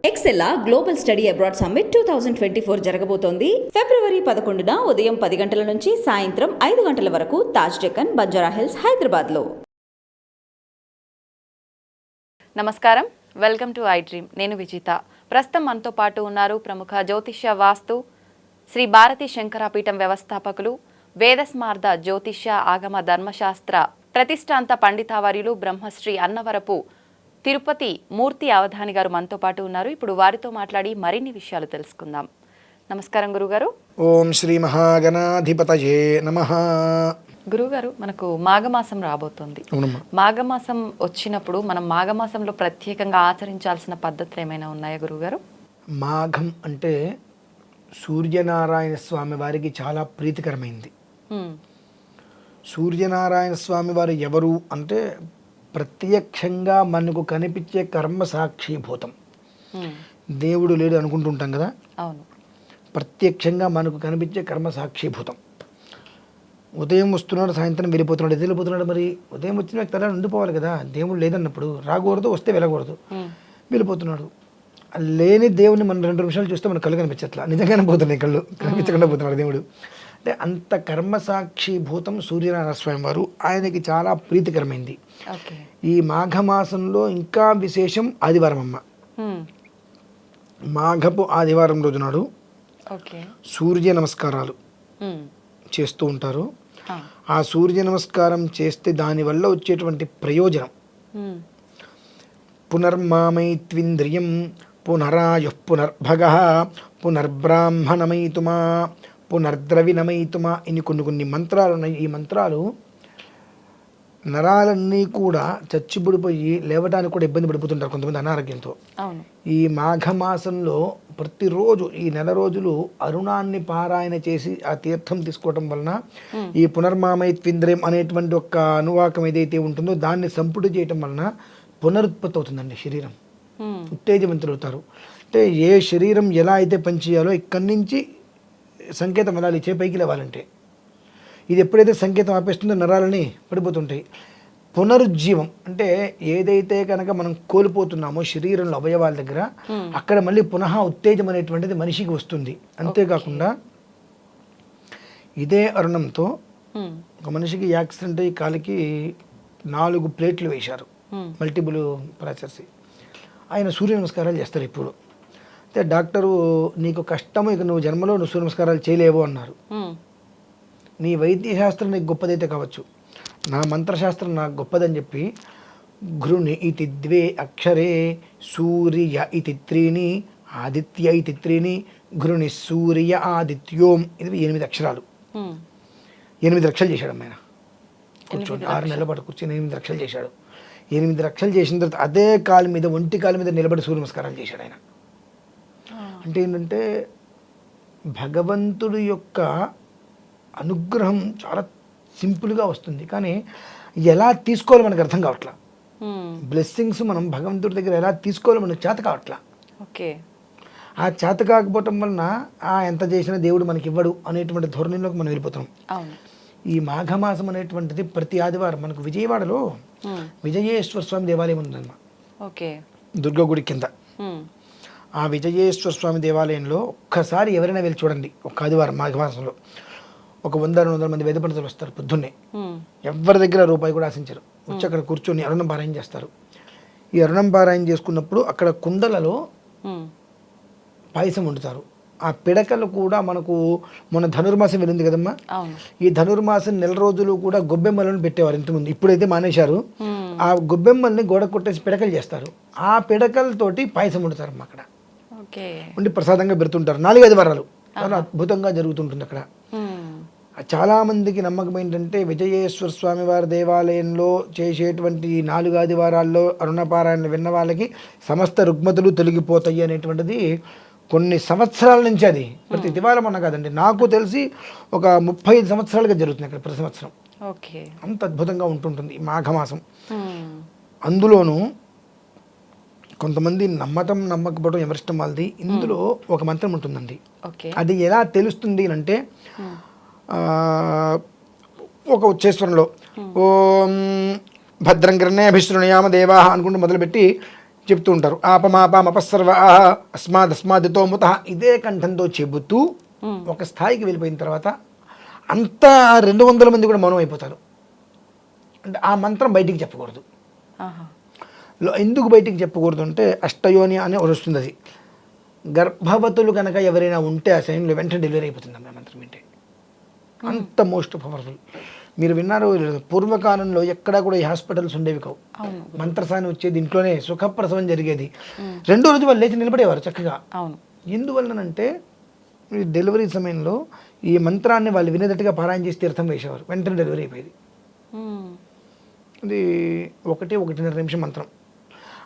ఎక్సెల్లా global study abroad summit 2024 జరగబోతోంది. ఫిబ్రవరి 11న ఉదయం 10 గంటల నుంచి సాయంత్రం 5 గంటల వరకు తాజ్ డెక్కన్, బంజారాహిల్స్, హైదరాబాద్లో. నమస్కారం, వెల్కమ్ టు ఐ డ్రీమ్. నేను విజిత. ప్రస్తుతం మనతో పాటు ఉన్నారు ప్రముఖ జ్యోతిష్య వాస్తు శ్రీ భారతీ శంకరాపీఠం వ్యవస్థాపకులు, వేదస్మార్ద జ్యోతిష్య ఆగమ ధర్మశాస్త్ర ప్రతిష్టాంత పండితావర్యులు బ్రహ్మశ్రీ అన్నవరపు తిరుపతి మూర్తి అవధాని గారు మనతో పాటు ఉన్నారు. ఇప్పుడు వారితో మాట్లాడి మరిన్ని విషయాలు తెలుసుకుందాం. నమస్కారం గురుగారు. ఓం శ్రీ మహాగణాధిపతయే నమః. గురుగారు, మనకు మాఘమాసం రాబోతోంది. మాఘమాసం వచ్చినప్పుడు మనం మాఘమాసంలో ప్రత్యేకంగా ఆచరించాల్సిన పద్ధతులు ఏమైనా ఉన్నాయా గురుగారు? మాఘం అంటే సూర్యనారాయణ స్వామి వారికి చాలా ప్రీతికరమైంది. సూర్యనారాయణ స్వామి వారు ఎవరు అంటే ప్రత్యక్షంగా మనకు కనిపించే కర్మ సాక్షిభూతం. దేవుడు లేడు అనుకుంటుంటాం కదా, అవును. ప్రత్యక్షంగా మనకు కనిపించే కర్మ సాక్షిభూతం. ఉదయం వస్తున్నాడు, సాయంత్రం వెళ్ళిపోతున్నాడు. ఎది వెళ్ళిపోతున్నాడు? మరి ఉదయం వచ్చిన తల ఉండిపోవాలి కదా, దేవుడు లేదన్నప్పుడు రాకూడదు, వస్తే వెళ్ళకూడదు. వెళ్ళిపోతున్నాడు. లేని దేవుని మనం 2 నిమిషాలు చూస్తే మన కళ్ళు కనిపించట్లా, నిజంగానే పోతున్నాయి కళ్ళు, కనిపించకుండా పోతున్నాడు దేవుడు. అంటే అంత కర్మసాక్షి భూతం సూర్యనారాయణ స్వామి వారు, ఆయనకి చాలా ప్రీతికరమైంది. ఈ మాఘమాసంలో ఇంకా విశేషం ఆదివారం అమ్మ. మాఘపు ఆదివారం రోజు నాడు సూర్య నమస్కారాలు చేస్తూ ఉంటారు. ఆ సూర్య నమస్కారం చేస్తే దానివల్ల వచ్చేటువంటి ప్రయోజనం, పునర్మామైత్వింద్రియం పునరాయుః పునర్భగః పునర్బ్రాహ్మణమైతుమా పునర్ద్రవిణమైతుమా ఇన్ని కొన్ని మంత్రాలు ఉన్నాయి. ఈ మంత్రాలు నరాలన్నీ కూడా చచ్చిబడిపోయి లేవడానికి కూడా ఇబ్బంది పడిపోతుంటారు కొంతమంది అనారోగ్యంతో. ఈ మాఘమాసంలో ప్రతిరోజు ఈ నెల రోజులు అరుణాన్ని పారాయణ చేసి ఆ తీర్థం తీసుకోవటం వలన ఈ పునర్మామైత్వింద్రియం అనేటువంటి ఒక అనువాకం ఏదైతే ఉంటుందో దాన్ని సంపుటి చేయటం వలన పునరుత్పత్తి అవుతుందండి శరీరం, ఉత్తేజవంతులవుతారు. అంటే ఏ శరీరం ఎలా అయితే పనిచేయాలో ఇక్కడి నుంచి సంకేతం వెళ్ళాలి, పైకి లేవాలంటే. ఇది ఎప్పుడైతే సంకేతం ఆపేస్తుందో నరాలని పడిపోతుంటాయి. పునరుజ్జీవం అంటే ఏదైతే కనుక మనం కోల్పోతున్నామో శరీరంలో అవయవాల దగ్గర, అక్కడ మళ్ళీ పునః ఉత్తేజం అనేటువంటిది మనిషికి వస్తుంది. అంతేకాకుండా ఇదే అరుణంతో ఒక మనిషికి యాక్సిడెంట్ అయ్యి కాలికి 4 ప్లేట్లు వేశారు, మల్టిపుల్ ఫ్రాక్చర్స్. ఆయన సూర్య నమస్కారాలు చేస్తారు ఇప్పుడు. అయితే డాక్టరు నీకు కష్టము, ఇక నువ్వు జన్మలో నువ్వు సూర్య నమస్కారాలు చేయలేవు అన్నారు. నీ వైద్యశాస్త్రం నీకు గొప్పదైతే కావచ్చు, నా మంత్రశాస్త్రం నాకు గొప్పదని చెప్పి ఘృణి ఇతి 2 అక్షరే సూర్య ఇతి 3 ఆదిత్య ఇతి 3 ఘృణి సూర్య ఆదిత్యోం, ఇది 8 అక్షరాలు. 8 లక్షలు చేశాడు ఆయన కూర్చొని, 6 నెలల పాటు కూర్చొని 8 లక్షలు చేశాడు. 8 లక్షలు చేసిన తర్వాత అదే కాలు మీద, ఒంటి కాలు మీద నిలబడి సూర్య నమస్కారాలు చేశాడు ఆయన. అంటే ఏంటంటే భగవంతుడి యొక్క అనుగ్రహం చాలా సింపుల్గా వస్తుంది, కానీ ఎలా తీసుకోవాలో మనకు అర్థం కావట్లా. బ్లెస్సింగ్స్ మనం భగవంతుడి దగ్గర ఎలా తీసుకోవాలో మనకు చేత కావట్లా. ఆ చేత కాకపోవటం వలన ఎంత చేసినా దేవుడు మనకి ఇవ్వడు అనేటువంటి ధోరణిలోకి మనం వెళ్ళిపోతాం. ఈ మాఘమాసం అనేటువంటిది ప్రతి ఆదివారం మనకు విజయవాడలో విజయేశ్వర స్వామి దేవాలయం ఉందన్నమా, దుర్గా గుడి కింద. ఆ విజయేశ్వర స్వామి దేవాలయంలో ఒక్కసారి ఎవరైనా వెళ్ళి చూడండి. ఒక ఆదివారం మాఘమాసంలో ఒక 100-200 మంది వేద పండితులు వస్తారు పొద్దున్నే. ఎవరి దగ్గర రూపాయి కూడా ఆశించరు. వచ్చి అక్కడ కూర్చొని అరుణం పారాయణ చేస్తారు. ఈ అరుణం పారాయణ చేసుకున్నప్పుడు అక్కడ కుండలలో పాయసం వండుతారు. ఆ పిడకలు కూడా మనకు మొన్న ధనుర్మాసం వెళ్ళింది కదమ్మా, ఈ ధనుర్మాసం నెల రోజులు కూడా గొబ్బెమ్మలను పెట్టేవారు ఇంతకుముందు. ఇప్పుడైతే మానేశారు. ఆ గొబ్బెమ్మల్ని గోడ కొట్టేసి పిడకలు చేస్తారు. ఆ పిడకలతోటి పాయసం వండుతారమ్మా అక్కడ. ఉండి ప్రసాదంగా పెడుతుంటారు. 4 ఆదివారాలు చాలా అద్భుతంగా జరుగుతుంటుంది అక్కడ. చాలా మందికి నమ్మకం ఏంటంటే విజయేశ్వర స్వామి వారి దేవాలయంలో చేసేటువంటి 4 ఆదివారాల్లో అరుణపారాయణ విన్న వాళ్ళకి సమస్త రుగ్మతులు తొలగిపోతాయి అనేటువంటిది కొన్ని సంవత్సరాల నుంచి, అది ప్రతి దివారం అన్న కాదండి, నాకు తెలిసి ఒక 35 సంవత్సరాలుగా జరుగుతుంది అక్కడ ప్రతి సంవత్సరం. అంత అద్భుతంగా ఉంటుంటుంది ఈ మాఘమాసం. అందులోనూ కొంతమంది నమ్మకపోవడం ఎవరిష్టం వాళ్ళది. ఇందులో ఒక మంత్రం ఉంటుందండి. అది ఎలా తెలుస్తుంది అంటే ఒక ఉచ్చేశ్వరంలో ఓం భద్రం గ్రహణే అభిశృణయామ దేవా అనుకుంటూ మొదలుపెట్టి చెప్తూ ఉంటారు. ఆపమాపమపస్సర్వ అస్మాదస్మాదితో ముత, ఇదే కంఠంతో చెబుతూ ఒక స్థాయికి వెళ్ళిపోయిన తర్వాత అంతా 200 మంది కూడా మౌనం అయిపోతారు. అంటే ఆ మంత్రం బయటికి చెప్పకూడదు. ఆహా. ఎందుకు బయటికి చెప్పకూడదు అంటే అష్టయోని అని వస్తుంది. అది గర్భవతులు కనుక ఎవరైనా ఉంటే ఆ సమయంలో వెంటనే డెలివరీ అయిపోతుంది ఆ మంత్రం వింటే. అంత మోస్ట్ పవర్ఫుల్. మీరు విన్నారు, పూర్వకాలంలో ఎక్కడా కూడా ఈ హాస్పిటల్స్ ఉండేవి కావు. మంత్రసాని వచ్చేది, ఇంట్లోనే సుఖప్రసవం జరిగేది. 2వ రోజు వాళ్ళు లేచి నిలబడేవారు చక్కగా. అవును. ఎందువల్లనంటే ఈ డెలివరీ సమయంలో ఈ మంత్రాన్ని వాళ్ళు వినేటట్టుగా పారాయణ చేసి తీర్థం వేసేవారు, వెంటనే డెలివరీ అయిపోయేది. ఇది 1-1.5 నిమిషం మంత్రం.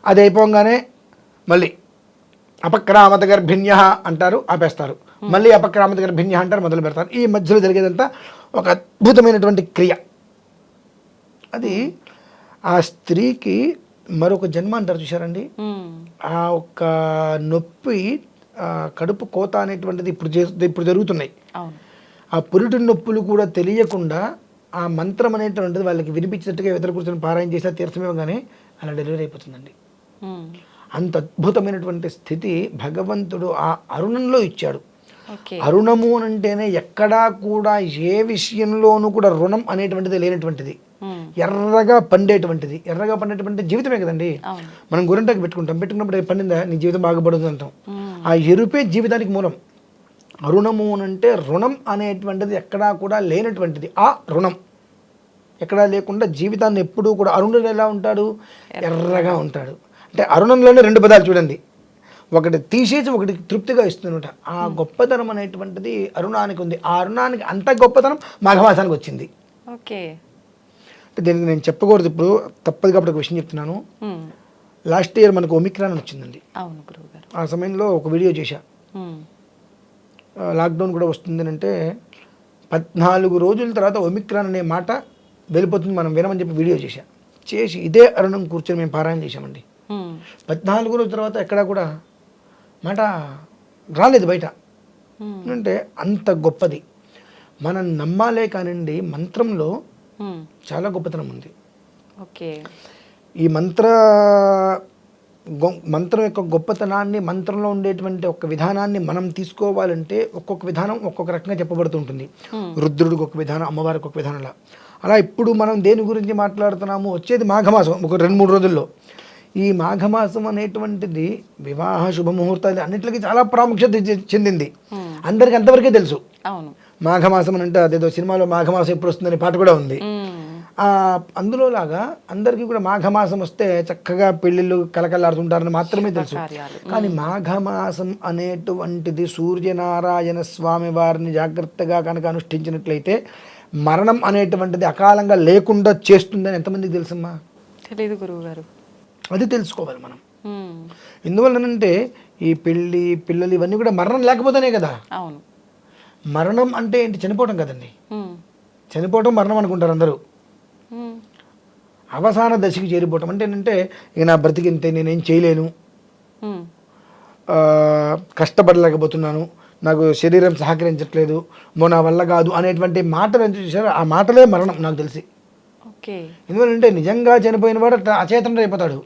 అది అయిపోగానే మళ్ళీ అపక్రామత గర్భిణ్య అంటారు, ఆపేస్తారు. మళ్ళీ అపక్రామత గర్భిణ్య అంటారు, మొదలు పెడతారు. ఈ మధ్యలో జరిగేదంతా ఒక అద్భుతమైనటువంటి క్రియ. అది ఆ స్త్రీకి మరొక జన్మ అంటారు చూసారండి. ఆ ఒక్క నొప్పి, కడుపు కోత అనేటువంటిది ఇప్పుడు జరుగుతున్నాయి. ఆ పురిటి నొప్పులు కూడా తెలియకుండా ఆ మంత్రం అనేటువంటిది వాళ్ళకి వినిపించేట్టుగా ఇతర కూర్చొని పారాయణ చేసి తీర్థం ఇవ్వగానే అలా డెలివరీ అయిపోతుందండి. అంత అద్భుతమైనటువంటి స్థితి భగవంతుడు ఆ అరుణంలో ఇచ్చాడు. అరుణము అంటేనే ఎక్కడా కూడా ఏ విషయంలోనూ కూడా రుణం అనేటువంటిది లేనటువంటిది, ఎర్రగా పండేటువంటిది. ఎర్రగా పండేటువంటి జీవితమే కదండి. మనం గోరింటాకు పెట్టుకున్నప్పుడు పండిందా నీ జీవితం బాగుపడదు అంటాం. ఆ ఎరుపే జీవితానికి మూలం. అరుణము అంటే రుణం అనేటువంటిది ఎక్కడా కూడా లేనటువంటిది. ఆ రుణం ఎక్కడా లేకుండా జీవితాన్ని ఎప్పుడూ కూడా, అరుణుడు ఎలా ఉంటాడు, ఎర్రగా ఉంటాడు. అంటే అరుణంలోనే 2 పదాలు చూడండి, ఒకటి తీసేసి ఒకటి తృప్తిగా ఇస్తున్నట. ఆ గొప్పతనం అనేటువంటిది అరుణానికి ఉంది. ఆ అరుణానికి అంత గొప్పతనం మాఘమాసానికి వచ్చింది. ఓకే. అంటే దీనికి నేను చెప్పకూడదు ఇప్పుడు, తప్పదు కాబట్టి ఒక విషయం చెప్తున్నాను. లాస్ట్ ఇయర్ మనకు ఒమిక్రాన్ వచ్చిందండి. అవును గురువుగారు. ఆ సమయంలో ఒక వీడియో చేశా, లాక్డౌన్ కూడా వస్తుంది అంటే 14 రోజుల తర్వాత ఒమిక్రాన్ అనే మాట వెళ్ళిపోతుంది, మనం వినమని చెప్పి వీడియో చేసి ఇదే అరుణం కూర్చొని మేము పారాయణ చేశామండి. 14 రోజుల తర్వాత ఎక్కడా కూడా మాట రాలేదు బయట. అంటే అంత గొప్పది. మనం నమ్మాలే కానివ్వండి, మంత్రంలో చాలా గొప్పతనం ఉంది. ఓకే. ఈ మంత్రం యొక్క గొప్పతనాన్ని, మంత్రంలో ఉండేటువంటి ఒక విధానాన్ని మనం తీసుకోవాలంటే ఒక్కొక్క విధానం ఒక్కొక్క రకంగా చెప్పబడుతుంటుంది. రుద్రుడికి ఒక విధానం, అమ్మవారికి ఒక విధానంలా. అలా ఇప్పుడు మనం దేని గురించి మాట్లాడుతున్నాము, వచ్చేది మాఘమాసం ఒక 2-3 రోజుల్లో. ఈ మాఘమాసం అనేటువంటిది వివాహ శుభముహూర్తాలు అన్నింటికి చాలా ప్రాముఖ్యత చెందింది. అందరికి అంతవరకే తెలుసు. అవును. మాఘమాసం అని అంటే అదేదో సినిమాలో మాఘమాసం ఎప్పుడు వస్తుందని పాట కూడా ఉంది. అందులో లాగా అందరికీ కూడా మాఘమాసం వస్తే చక్కగా పెళ్ళిళ్ళు కలకలాడుతుంటారని మాత్రమే తెలుసు. కానీ మాఘమాసం అనేటువంటిది సూర్యనారాయణ స్వామి వారిని జాగ్రత్తగా కనుక అనుష్ఠించినట్లయితే మరణం అనేటువంటిది అకాలంగా లేకుండా చేస్తుందని ఎంతమందికి తెలుసమ్మా? తెలియదు గురువుగారు. అది తెలుసుకోవాలి మనం. ఎందువల్లనంటే ఈ పిల్లలు ఇవన్నీ కూడా మరణం లేకపోతేనే కదా. అవును. మరణం అంటే ఏంటి? చనిపోవటం కదండి. చనిపోవటం మరణం అనుకుంటారు అందరూ. అవసాన దశకి చేరిపోవటం అంటే ఏంటంటే ఇక నా బ్రతికింతే, నేనేం చేయలేను, కష్టపడలేకపోతున్నాను, నాకు శరీరం సహకరించట్లేదు, నా వల్ల కాదు అనేటువంటి మాటలు ఎంత చూసారో ఆ మాటలే మరణం నాకు తెలిసి. ఎందువల్లంటే నిజంగా చనిపోయిన వాడు అచేతనుడు అయిపోతాడు.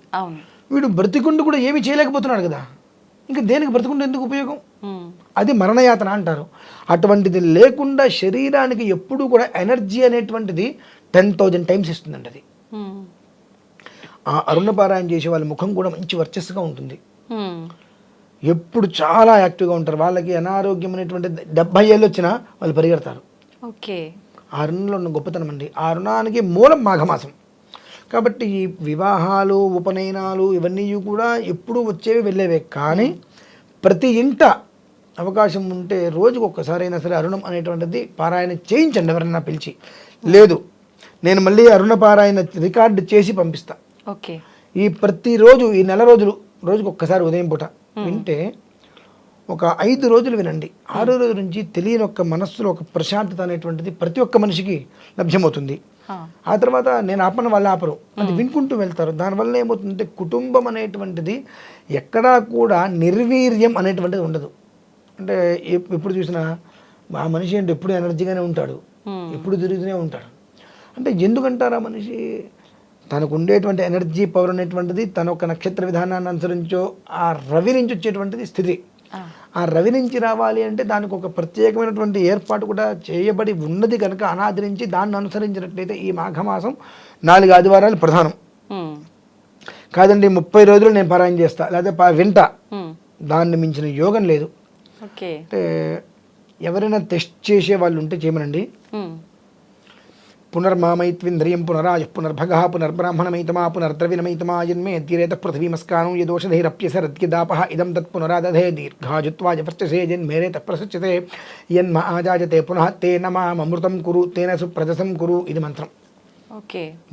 వీడు బ్రతికుండు కూడా ఏమీ చేయలేకపోతున్నాడు కదా, ఇంకా దేనికి బ్రతికుంటే ఎందుకు ఉపయోగం? అది మరణయాతన అంటారు. అటువంటిది లేకుండా శరీరానికి ఎప్పుడూ కూడా ఎనర్జీ అనేటువంటిది 10,000 టైమ్స్ ఇస్తుందండి. అది ఆ అరుణపారాయణ చేసే వాళ్ళ ముఖం కూడా మంచి వర్చస్సుగా ఉంటుంది. ఎప్పుడు చాలా యాక్టివ్గా ఉంటారు. వాళ్ళకి అనారోగ్యం అనేటువంటి 70 ఏళ్ళు వచ్చినా వాళ్ళు పరిగెడతారు. ఆ అరుణంలో ఉన్న గొప్పతనం అండి. ఆ అరుణానికి మూలం మాఘమాసం. కాబట్టి ఈ వివాహాలు, ఉపనయనాలు ఇవన్నీ కూడా ఎప్పుడూ వచ్చేవి వెళ్ళేవే. కానీ ప్రతి ఇంట అవకాశం ఉంటే రోజుకు ఒక్కసారైనా సరే అరుణం అనేటువంటిది పారాయణ చేయించండి ఎవరైనా పిలిచి. లేదు నేను మళ్ళీ అరుణ పారాయణ రికార్డు చేసి పంపిస్తా. ఈ ప్రతిరోజు ఈ నెల రోజులు రోజుకు ఒక్కసారి ఉదయం పూట వింటే ఒక 5 రోజులు వినండి. 6వ రోజు నుంచి తెలియని ఒక్క మనస్సులో ఒక ప్రశాంతత అనేటువంటిది ప్రతి ఒక్క మనిషికి లభ్యమవుతుంది. ఆ తర్వాత నేను ఆపన వాళ్ళు ఆపరు, అది వినుకుంటూ వెళ్తారు. దానివల్ల ఏమవుతుందంటే కుటుంబం అనేటువంటిది ఎక్కడా కూడా నిర్వీర్యం అనేటువంటిది ఉండదు. అంటే ఎప్పుడు చూసినా ఆ మనిషి అంటే ఎప్పుడు ఎనర్జీగానే ఉంటాడు, ఎప్పుడు తిరుగుతూనే ఉంటాడు. అంటే ఎందుకంటారు ఆ మనిషి తనకు ఉండేటువంటి ఎనర్జీ పవర్ అనేటువంటిది తన ఒక నక్షత్ర విధానాన్ని అనుసరించో ఆ రవి నుంచి వచ్చేటువంటిది స్థితి. ఆ రవి నుంచి రావాలి అంటే దానికి ఒక ప్రత్యేకమైనటువంటి ఏర్పాటు కూడా చేయబడి ఉన్నది కనుక అనాది నుంచి దాన్ని అనుసరించినట్లయితే ఈ మాఘమాసం 4 ఆదివారాలు ప్రధానం కాదండి. 30 రోజులు నేను పారాయణ చేస్తా లేకపోతే వింటా, దాన్ని మించిన యోగం లేదు. అంటే ఎవరైనా టెస్ట్ చేసే వాళ్ళు ఉంటే చేయమనండి. పునర్మామైత్వింద్రియం పునరాజు పునర్భగ పునర్బ్రాహ్మణమైతమా పునర్ద్రవిణమైతమా జన్మే తీరేత పృథివీమస్కానం యదోషధైరప్యసరద్గిదాప ఇదం తత్ పునరాదధే దీర్ఘాజుత్వాజ వర్చసే జన్మేరేత ప్రసచ్యతే యన్మ ఆజాజతే పునః తేన మామృతం కురు తేన సుప్రజసం కురు. ఇది మంత్రం.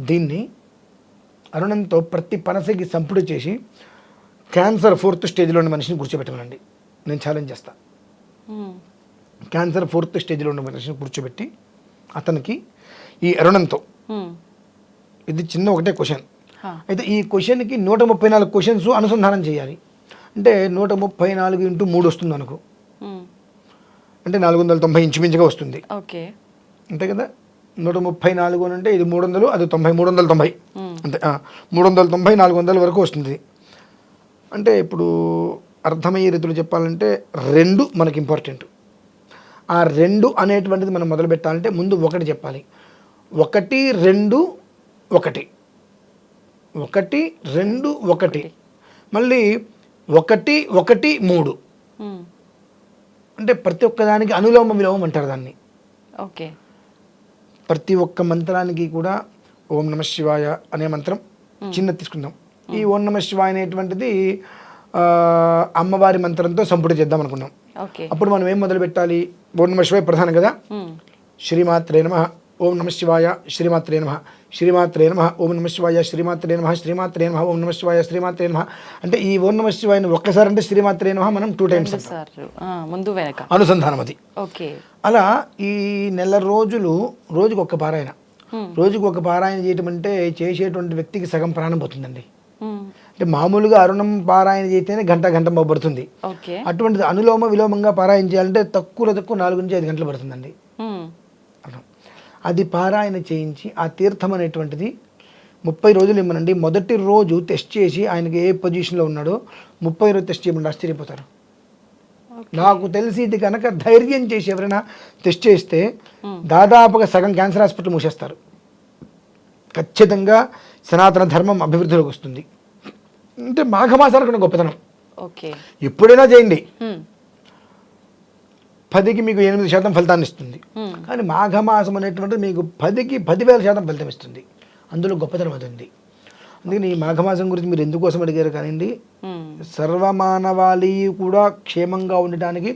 దీన్ని అరుణంతో ప్రతి పనసకి సంపుడు చేసి క్యాన్సర్ 4th స్టేజ్లో ఉన్న మనిషిని కూర్చోబెట్టమనండి. నేను ఛాలెంజ్ చేస్తా. క్యాన్సర్ 4th స్టేజ్లో ఉన్న మనిషిని కూర్చోబెట్టి అతనికి ఈ అరుణంతో, ఇది చిన్న ఒకటే క్వశ్చన్ అయితే ఈ క్వశ్చన్కి 134 క్వశ్చన్స్ అనుసంధానం చేయాలి. అంటే 134 × 3 వస్తుంది అనుకో, అంటే 490 ఇంచుమించుగా వస్తుంది. అంతే కదా. 134 అంటే ఇది 300, అది 390 అంతే. 390 400 వరకు వస్తుంది. అంటే ఇప్పుడు అర్థమయ్యే రీతిలో చెప్పాలంటే 2 మనకి ఇంపార్టెంట్. ఆ 2 అనేటువంటిది మనం మొదలు పెట్టాలంటే ముందు 1 చెప్పాలి. 1 2 1 1 2 1 మళ్ళీ 1 1 3 అంటే ప్రతి ఒక్కదానికి అనులోమ విలోమం అంటారు దాన్ని. ప్రతి ఒక్క మంత్రానికి కూడా ఓం నమ శివాయ అనే మంత్రం చిన్నది తీసుకుందాం. ఈ ఓం నమ శివాయ అనేటువంటిది అమ్మవారి మంత్రంతో సంపుటి చేద్దాం అనుకున్నాం. అప్పుడు మనం ఏం మొదలు పెట్టాలి? ఓం నమ శివాయ ప్రధానం కదా. శ్రీమాత్రే నమః ఓం నమ శివాయ శ్రీమాత్రే నమః శ్రీమాత్రే నమః ఓం నమ శివాయ శ్రీమాత్రే నమః శ్రీమాత్రే నమః ఓం నమ శివాయ శ్రీమాత్రే నమః. అంటే ఈ ఓం నమ శివాయని ఒక్కసారి అంటే శ్రీమాత్రే నమః మనం 2 times ముందు వెనక అనుసంధానం అది. అలా ఈ నెల రోజులు రోజుకు ఒక పారాయణ, రోజుకు ఒక పారాయణ చేయటం అంటే చేసేటువంటి వ్యక్తికి సగం ప్రాణం పోతుందండి. అంటే మామూలుగా అరుణం పారాయణ చేస్తేనే గంట పడుతుంది. అటువంటిది అనులోమ విలోమంగా పారాయణ చేయాలంటే తక్కువ 4 నుంచి 5 గంటలు పడుతుందండి. అది పారాయణ చేయించి ఆ తీర్థం అనేటువంటిది 30 రోజులు ఇమ్మనండి. మొదటి రోజు టెస్ట్ చేసి ఆయనకి ఏ పొజిషన్లో ఉన్నాడో 30 రోజు టెస్ట్ చేయమండి, ఆశ్చర్యపోతారు. నాకు తెలిసి ఇది కనుక ధైర్యం చేసి ఎవరైనా టెస్ట్ చేస్తే దాదాపుగా సగం క్యాన్సర్ హాస్పిటల్ మూసేస్తారు. ఖచ్చితంగా సనాతన ధర్మం అభివృద్ధిలోకి వస్తుంది. అంటే మాఘమాసానికి గొప్పతనం. ఎప్పుడైనా చేయండి, 10కి మీకు 8% ఫలితాన్ని ఇస్తుంది. కానీ మాఘమాసం అనేటువంటిది మీకు 10కి 10,000% ఫలితం ఇస్తుంది. అందులో గొప్పతనం అది ఉంది. అందుకని ఈ మాఘమాసం గురించి మీరు ఎందుకోసం అడిగారు కానివ్వండి, సర్వమానవాళి కూడా క్షేమంగా ఉండటానికి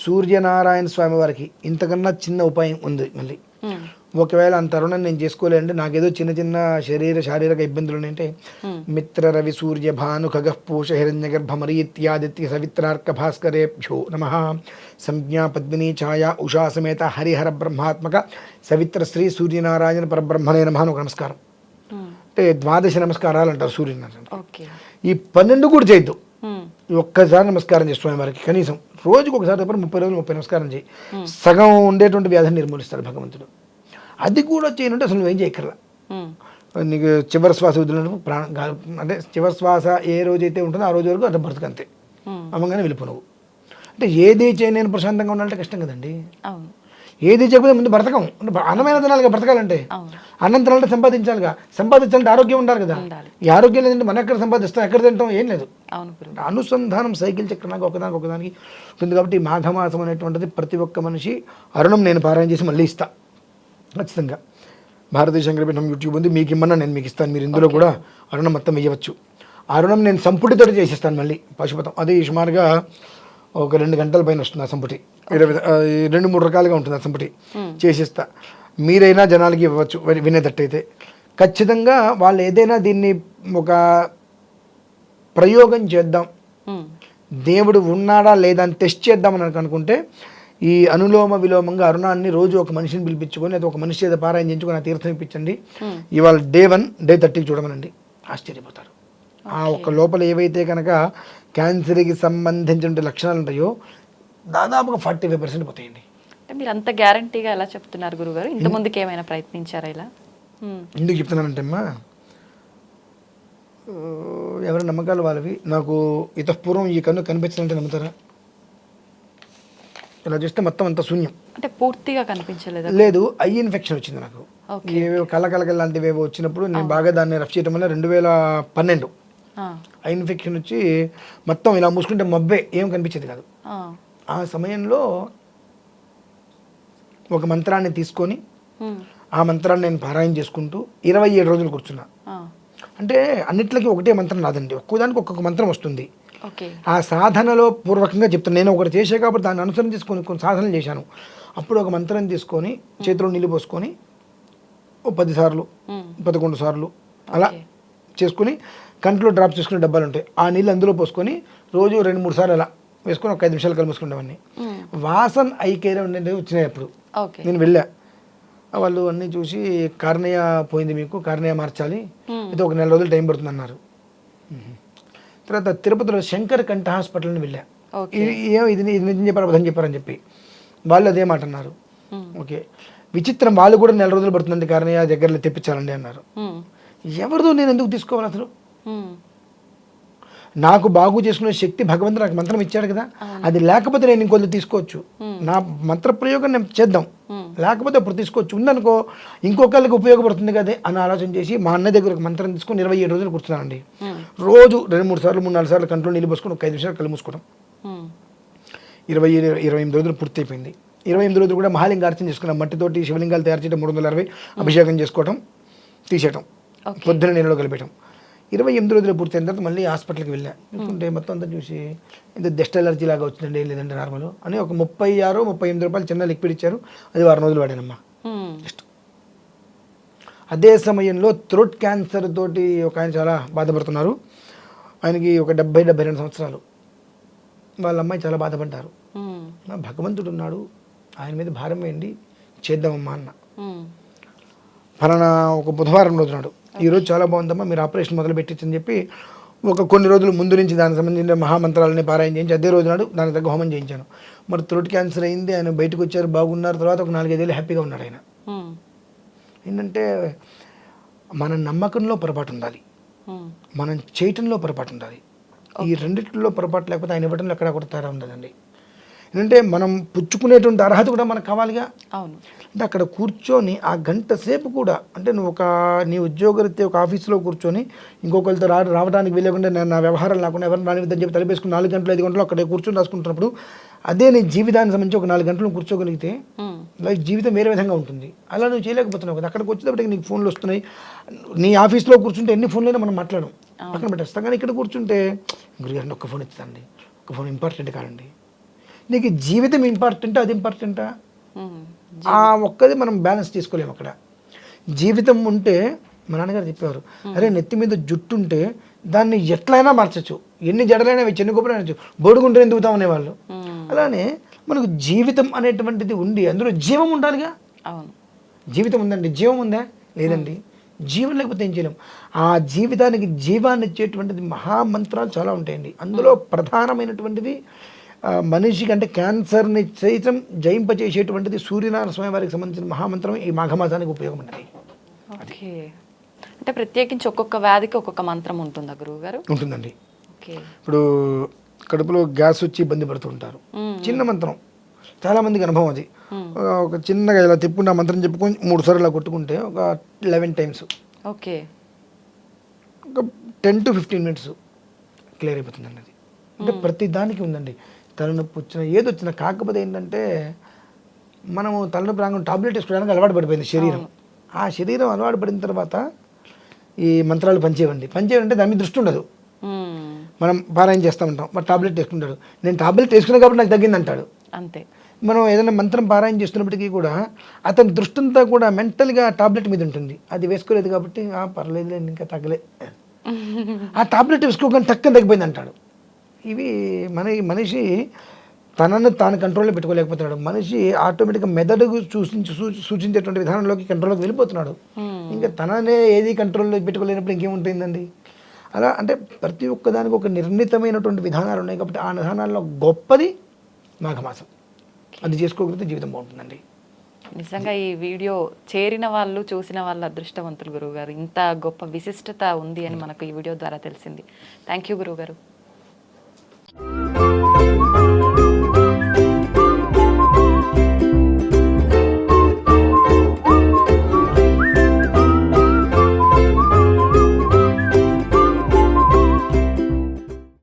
సూర్యనారాయణ స్వామి వారికి ఇంతకన్నా చిన్న ఉపాయం ఉంది. మళ్ళీ ఒకవేళ అంత అరుణం నేను చేసుకోలేండి, నాకేదో చిన్న శారీరక ఇబ్బందులు ఉన్నాయంటే మిత్ర రవి సూర్య భాను ఖగః పూష హిరణ్య గర్భ మరీత్యాదిత్య సవిత్రార్క భాస్కరేభ్యో నమః సంజ్ఞా పద్మిని ఛాయా ఉషా సమేత హరిహర బ్రహ్మాత్మక సవిత్ర శ్రీ సూర్యనారాయణ పరబ్రహ్మణే నమః అని ఒక నమస్కారం. అంటే 12 నమస్కారాలు అంటారు సూర్యనారాయణ. ఈ 12 కూడా చేయొద్దు, ఒక్కసారి నమస్కారం చేస్తున్నాం వారికి. కనీసం రోజుకు ఒకసారి తప్ప 30 రోజులు 30 నమస్కారం చేయి. సగం ఉండేటువంటి వ్యాధిని నిర్మూలిస్తాడు భగవంతుడు. అది కూడా చేయనుంటే అసలు నువ్వేం చేయక్కర్లా. నీకు చివరి శ్వాస వదిలినప్పుడు అంటే చివరి శ్వాస ఏ రోజైతే ఉంటుందో ఆ రోజు వరకు అంటే బ్రతుకంతే అమ్మగానే వెళ్ళిపోవు. అంటే ఏది చేయలేని ప్రశాంతంగా ఉండాలంటే కష్టం కదండి. ఏది చేయకపోతే ముందు బ్రతకం. అన్నమైన తినాలిగా బ్రతకాలంటే, అన్నం తినాలంటే సంపాదించాలంటే ఆరోగ్యం ఉండాలి కదా. ఈ ఆరోగ్యం లేదంటే మనం ఎక్కడ సంపాదిస్తాం, ఎక్కడ తింటాం, ఏం లేదు. అనుసంధానం సైకిల్ చక్రంగా ఒకదానికి ఉంటుంది. కాబట్టి మాఘమాసం అనేటువంటిది ప్రతి ఒక్క మనిషి అరుణం నేను పారాయణ చేసి మళ్ళీ ఇస్తా ఖచ్చితంగా. భారతీయ శంకరపీఠం యూట్యూబ్ ఉంది, మీకు ఇమ్మన్నా నేను మీకు ఇస్తాను. మీరు ఇందులో కూడా అరుణం మొత్తం వేయవచ్చు. అరుణం నేను సంపుటితో చేసిస్తాను మళ్ళీ పశుపతం. అది సుమారుగా ఒక 2 గంటల పైన వస్తుంది ఆ సంపుటి. 2-3 రకాలుగా ఉంటుంది ఆ సంపుటి చేసిస్తా. మీరైనా జనాలకి ఇవ్వచ్చు వినేటట్టయితే. ఖచ్చితంగా వాళ్ళు ఏదైనా దీన్ని ఒక ప్రయోగం చేద్దాం, దేవుడు ఉన్నాడా లేదా అని టెస్ట్ చేద్దామని అనుకుంటే ఈ అనులోమ విలోమంగా అరుణాన్ని రోజు ఒక మనిషిని పిలిపించుకొని లేదా ఒక మనిషి చేత పారాయణ చేయించుకొని ఆ తీర్థం ఇప్పించండి. ఇవాళ Day 1 Day 30 చూడమనండి, ఆశ్చర్యపోతారు. ఆ ఒక్క లోపల ఏవైతే కనుక క్యాన్సర్కి సంబంధించిన లక్షణాలు ఉంటాయో దాదాపుగా 45% పోతాయండి. అంటే మీరు అంత గ్యారంటీగా ఎలా చెప్తున్నారు గురుగారు? ఇంత ముందుకు ఏమైనా ప్రయత్నించారా ఇలా? ఎందుకు చెప్తున్నానంటే అమ్మా, ఎవరి నమ్మకాలు వాళ్ళవి. నాకు ఇతపూర్వం ఈ కన్ను కనిపించాలంటే నమ్ముతారా? ఇలా చూస్తే మొత్తం అంతా శూన్యం. అంటే పూర్తిగా కనిపించలేదు. లేదు, ఐ ఇన్ఫెక్షన్ వచ్చింది నాకు. ఏవేవో కళ్ళ లాంటివి ఏవో వచ్చినప్పుడు నేను బాగా దాన్ని రఫ్ చేయడం వల్ల 2012 ఐ ఇన్ఫెక్షన్ వచ్చి మొత్తం ఇలా మూసుకుంటే మబ్బే, ఏం కనిపించేది కాదు. ఆ సమయంలో ఒక మంత్రాన్ని తీసుకొని ఆ మంత్రాన్ని నేను పారాయణ చేసుకుంటూ 27 రోజులు కూర్చున్నా. అంటే అన్నిట్లకి ఒకటే మంత్రం రాదండి, ఒక్కోదానికి ఒక్కొక్క మంత్రం వస్తుంది. ఆ సాధనలో పూర్వకంగా చెప్తాను. నేను ఒకటి చేసే కాబట్టి దాన్ని అనుసరణ చేసుకొని కొన్ని సాధనలు చేశాను. అప్పుడు ఒక మంత్రం తీసుకొని చేతిలో నీళ్ళు పోసుకొని 10 సార్లు 11 సార్లు అలా చేసుకుని కంట్లో డ్రాప్ చేసుకునే డబ్బాలు ఉంటాయి, ఆ నీళ్ళు అందులో పోసుకొని రోజు 2-3 సార్లు అలా వేసుకొని ఒక 5 నిమిషాలు కలిపేసుకునేవన్నీ. వాసన్ ఐ కేర్ ఉండేవి వచ్చినాయి. అప్పుడు నేను వెళ్ళా, వాళ్ళు అన్నీ చూసి కార్నియా పోయింది, మీకు కార్నియా మార్చాలి, అయితే ఒక 4 రోజులు టైం పడుతుంది అన్నారు. తర్వాత తిరుపతిలో శంకర్ కంఠ హాస్పిటల్ని వెళ్ళా. ఇది నిజం చెప్పారు అబద్ధం చెప్పారని చెప్పి వాళ్ళు అదే మాట అన్నారు. ఓకే, విచిత్రం, వాళ్ళు కూడా 4 రోజులు పడుతుందండి కార్నియా దగ్గరలో తెప్పించాలండి అన్నారు. ఎవరిదో నేను ఎందుకు తీసుకోవాలి అసలు? నాకు బాగు చేసుకునే శక్తి భగవంతుడు నాకు మంత్రం ఇచ్చాడు కదా, అది లేకపోతే నేను ఇంకొంత తీసుకోవచ్చు. నా మంత్ర ప్రయోగం నేను చేద్దాం, లేకపోతే అప్పుడు తీసుకోవచ్చు. ఉందనుకో ఇంకొకరికి ఉపయోగపడుతుంది కదా అని ఆలోచన చేసి మా అన్న దగ్గర ఒక మంత్రం తీసుకొని 27 రోజులు కూర్చున్నానండి. రోజు 2-3 సార్లు 3-4 సార్లు కంట్లో నీళ్ళు పోసుకొని ఒక 5 నిమిషాలు కళ్ళు మూసుకోవడం. 28 రోజులు పూర్తి అయిపోయింది. 28 రోజులు కూడా మహాలింగార్చన చేసుకున్నాం. మట్టితోటి శివలింగాలు తయారు చేయడం, 360 అభిషేకం చేసుకోవడం, తీసేయటం, పొద్దున నీళ్ళలో కలిపేయటం. 28 రోజులు పూర్తయిన తర్వాత మళ్ళీ హాస్పిటల్కి వెళ్ళాను. ఎందుకంటే మొత్తం అంతా చూసి ఇంత డస్ట్ ఎలర్జీ లాగా వచ్చిందండి, లేదంటే నార్మల్ అని ఒక 36-38 రూపాయలు చిన్న లిక్విడ్ ఇచ్చారు. అది 4 రోజులు వాడానమ్మా. జస్ట్ అదే సమయంలో థ్రోట్ క్యాన్సర్ తోటి ఒక ఆయన చాలా బాధపడుతున్నారు. ఆయనకి ఒక 70-72 సంవత్సరాలు. వాళ్ళ అమ్మాయి చాలా బాధపడ్డారు. భగవంతుడు ఉన్నాడు, ఆయన మీద భారం వేయండి, చేద్దామమ్మా అన్న. ఫలానా ఒక బుధవారం రోజు నాడు, ఈరోజు చాలా బాగుందమ్మా, మీరు ఆపరేషన్ మొదలు పెట్టించని చెప్పి కొన్ని రోజులు ముందు నుంచి దానికి సంబంధించిన మహామంత్రాలని పారాయణ చేయించి అదే రోజు నాడు దానికి తగ్గ హోమం చేయించాను. మరి థ్రోట్ క్యాన్సర్ అయింది, ఆయన బయటకు వచ్చారు, బాగున్నారు. తర్వాత ఒక 4-5 ఏళ్ళు హ్యాపీగా ఉన్నాడు ఆయన. ఏంటంటే మన నమ్మకంలో పొరపాటు ఉండాలి, మనం చేయటంలో పొరపాటు ఉండాలి. ఈ రెండిట్లో పొరపాటు లేకపోతే ఆయన ఇవ్వడంలో ఎక్కడా కూడా తేడా ఉండదండి. ఏంటంటే మనం పుచ్చుకునేటువంటి అర్హత కూడా మనకు కావాలిగా. అవును, అంటే అక్కడ కూర్చొని ఆ గంట సేపు కూడా, అంటే నువ్వు నీ ఉద్యోగరీత్యా ఒక ఆఫీస్లో కూర్చొని ఇంకొకరితో రావడానికి వెళ్ళకుండా నా వ్యవహారం లేకుండా ఎవరిని రానిద్దని చెప్పి తలపేసుకుని 4 గంటలు 5 గంటలు అక్కడ కూర్చొని రాసుకుంటున్నప్పుడు అదే నీ జీవితానికి సంబంధించి ఒక 4 గంటలు కూర్చోగలిగితే లైఫ్ జీవితం వేరే విధంగా ఉంటుంది. అలా నువ్వు చేయలేకపోతున్నావు కదా. అక్కడికి వచ్చేటప్పటికి నీకు ఫోన్లు వస్తున్నాయి. నీ ఆఫీస్లో కూర్చుంటే ఎన్ని ఫోన్లైనా మనం మాట్లాడడం పక్కన పెట్టేస్తాం. కానీ ఇక్కడ కూర్చుంటే గురుగారిని ఒక్క ఫోన్ ఇస్తాండి, ఒక ఫోన్ ఇంపార్టెంట్ కాదండి. నీకు జీవితం ఇంపార్టెంటా అది ఇంపార్టెంటా? ఆ ఒక్కది మనం బ్యాలెన్స్ చేసుకోలేము. అక్కడ జీవితం ఉంటే మా నాన్నగారు చెప్పేవారు, అరే నెత్తి మీద జుట్టు ఉంటే దాన్ని ఎట్లయినా మార్చచ్చు, ఎన్ని జడలైనా చెన్ని గొప్పలైనా బొడుగుంటే ఎందుకుతాం అనేవాళ్ళు. అలానే మనకు జీవితం అనేటువంటిది ఉండి అందులో జీవం ఉండాలిగా. జీవితం ఉందండి, జీవం ఉందా? లేదండి. జీవం లేకపోతే ఏం చేయలేం. ఆ జీవితానికి జీవాన్ని ఇచ్చేటువంటిది మహామంత్రాలు చాలా ఉంటాయండి. అందులో ప్రధానమైనటువంటిది మనిషికి, అంటే క్యాన్సర్ని సైతం జయింపచేసేటువంటిది సూర్యనారాయణ స్వామి వారికి సంబంధించిన మహామంత్రం ఈ మాఘమాసానికి ఉపయోగం ఉన్నది. ఓకే, అంటే ప్రత్యేకించి ఒక్కొక్క వ్యాధికి ఒక్కొక్క మంత్రం ఉంటుందా గురువు గారు? ఉంటుందండి. ఇప్పుడు కడుపులో గ్యాస్ వచ్చి ఇబ్బంది పడుతుంటారు, చిన్న మంత్రం, చాలా మందికి అనుభవం అది. ఒక చిన్నగా ఇలా తిప్పుకున్న మంత్రం చెప్పుకొని 3 సార్లు ఇలా కొట్టుకుంటే ఒక 11 టైమ్స్, ఓకే, ఒక 10 to 15 minutes క్లియర్ అయిపోతుంది అన్నది. అంటే ప్రతి దానికి ఉందండి. తలనొప్పి వచ్చిన ఏది వచ్చినా. కాకపోతే ఏంటంటే మనము తలనొప్పి రాగానే టాబ్లెట్ వేసుకోవడానికి అలవాటు పడిపోయింది శరీరం. ఆ శరీరం అలవాటు పడిన తర్వాత ఈ మంత్రాలు పనిచేయవంటే దాని మీద దృష్టి ఉండదు. మనం పారాయణ చేస్తూ ఉంటాం, మరి టాబ్లెట్ వేసుకుంటాడు. నేను టాబ్లెట్ వేసుకున్నా కాబట్టి నాకు తగ్గింది అంటాడు. అంతే. మనం ఏదైనా మంత్రం పారాయణ చేస్తున్నప్పటికీ కూడా అతని దృష్టి అంతా కూడా మెంటల్గా టాబ్లెట్ మీద ఉంటుంది. అది వేసుకోలేదు కాబట్టి పర్లేదు ఇంకా తగ్గలే, ఆ టాబ్లెట్ వేసుకోగానే తగ్గిపోయింది అంటాడు. ఇవి మనిషి తనను తాను కంట్రోల్లో పెట్టుకోలేకపోతున్నాడు. మనిషి ఆటోమేటిక్గా మెదడుకు సూచించేటువంటి విధానంలోకి కంట్రోల్లోకి వెళ్ళిపోతున్నాడు. ఇంకా తననే ఏది కంట్రోల్లో పెట్టుకోలేనప్పుడు ఇంకేముంటుందండి. అలా అంటే ప్రతి ఒక్కదానికి ఒక నిర్ణీతమైనటువంటి విధానాలు ఉన్నాయి కాబట్టి ఆ విధానాల్లో గొప్పది మాఘమాసం. అది చేసుకోగలిగితే జీవితం బాగుంటుందండి. నిజంగా ఈ వీడియో చేరిన వాళ్ళు చూసిన వాళ్ళు అదృష్టవంతులు గురువుగారు. ఇంత గొప్ప విశిష్టత ఉంది అని మనకు ఈ వీడియో ద్వారా తెలిసింది. థ్యాంక్ యూ గురువుగారు.